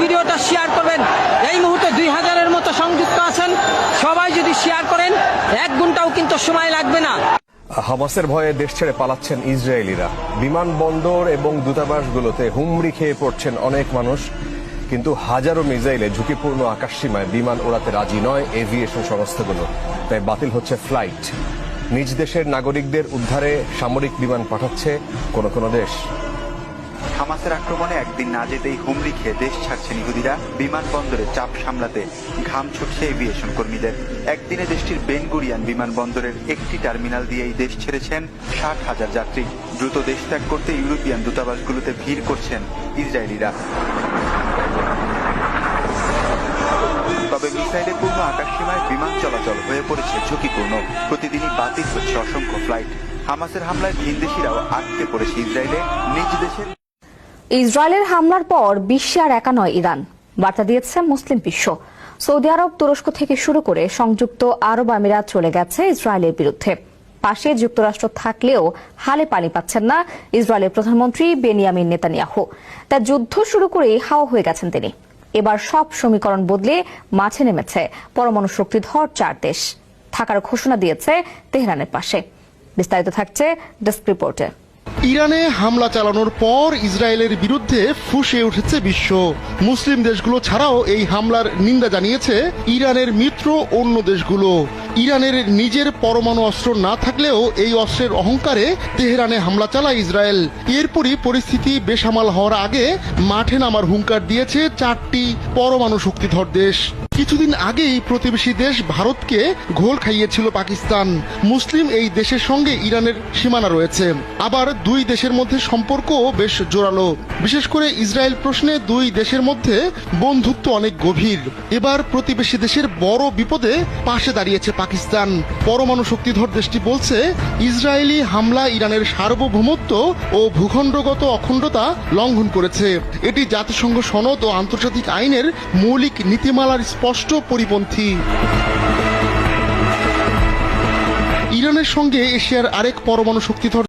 ভিডিওটা শেয়ার করবেন। এই মুহূর্তে 2000-এর মতো সংযুক্ত আছেন, সবাই যদি শেয়ার করেন 1 ঘন্টাও কিন্তু সময় লাগবে না। হামাসের ভয়ে দেশ ছেড়ে পালাচ্ছেন ইসরায়েলিরা। বিমানবন্দর এবং দূতাবাসগুলোতে হুমড়ি খেয়ে পড়ছেন অনেক মানুষ, কিন্তু হাজারো মিসাইলে ঝুঁকিপূর্ণ আকাশসীমায় বিমান ওড়াতে রাজি নয় এভিয়েশন সংস্থাগুলো, তাই বাতিল হচ্ছে ফ্লাইট। নিজ দেশের নাগরিকদের উদ্ধারে সামরিক বিমান পাঠাচ্ছে কোনো কোনো দেশ। হামাসের আক্রমণে একদিন না যেতেই হুমড়ি খেয়ে দেশ ছাড়ছেন ইহুদিরা। বিমানবন্দরে চাপ সামলাতে ঘাম ছুটছে এভিয়েশন কর্মীদের। একদিনে দেশটির বেন গুরিয়ান বিমানবন্দরের একটি টার্মিনাল দিয়েই দেশ ছেড়েছেন 60,000 যাত্রী। দ্রুত দেশ ত্যাগ করতে ইউরোপিয়ান দূতাবাসগুলোতে ভিড় করছেন ইসরায়েলিরা। তবে মিসাইলে পূর্ণ আকাশসীমায় বিমান চলাচল হয়ে পড়েছে ঝুঁকিপূর্ণ। প্রতিদিনই বাতিল হচ্ছে অসংখ্য ফ্লাইট। হামাসের হামলায় ভিনদেশীরাও আটকে পড়েছে ইসরায়েলে। নিজ দেশের ইসরায়েলের হামলার পর বিশ্বে আর একা নয় ইরান, বার্তা দিয়েছে মুসলিম বিশ্ব। সৌদি আরব, তুরস্ক থেকে শুরু করে সংযুক্ত আরব আমিরাত চলে গেছে ইসরায়েলের বিরুদ্ধে। পাশে যুক্তরাষ্ট্র থাকলেও হালে পানি পাচ্ছেন না ইসরায়েলের প্রধানমন্ত্রী বেনিয়ামিন নেতানিয়াহু। তার যুদ্ধ শুরু করেই হাওয়া হয়ে গেছেন তিনি। এবার সব সমীকরণ বদলে মাঠে নেমেছে পরমাণু শক্তিধর 4 দেশ। থাকার ঘোষণা দিয়েছে তেহরানের পাশে। বিস্তারিত থাকছে ডেস্ক রিপোর্টে। ইরানে হামলা চালানোর পর ইসরায়েলের বিরুদ্ধে ফুঁসে উঠেছে বিশ্ব। মুসলিম দেশগুলো ছাড়াও এই হামলার নিন্দা জানিয়েছে ইরানের মিত্র অন্য দেশগুলো। ইরানের নিজের পরমাণু অস্ত্র না থাকলেও এই অস্ত্রের অহংকারে তেহরানে হামলা চালায় ইসরায়েল। এরপরই পরিস্থিতি বেসামাল হওয়ার আগে মাঠে নামার হুঙ্কার দিয়েছে 4টি পরমাণু শক্তিধর দেশ। কিছুদিন আগেই প্রতিবেশী দেশ ভারতকে ঘোল খাইয়েছিল পাকিস্তান। মুসলিম এই দেশের সঙ্গে ইরানের সীমানা রয়েছে। আবার দুই দেশের মধ্যে সম্পর্কও বেশ জোরালো। বিশেষ করে ইসরায়েল প্রশ্নে দুই দেশের মধ্যে বন্ধুত্ব অনেক গভীর। এবার প্রতিবেশী দেশের বড় বিপদে পাশে দাঁড়িয়েছে পাকিস্তান। পরমাণু শক্তিধর দেশটি বলছে ইসরায়েলি হামলা ইরানের সার্বভৌমত্ব ও ভূখণ্ডগত অখণ্ডতা লঙ্ঘন করেছে। এটি জাতিসংঘ সনদ ও আন্তর্জাতিক আইনের মৌলিক নীতিমালার স্পষ্ট পরিপন্থী। ইরানের সঙ্গে এশিয়ার আরেক পরমাণু শক্তিধর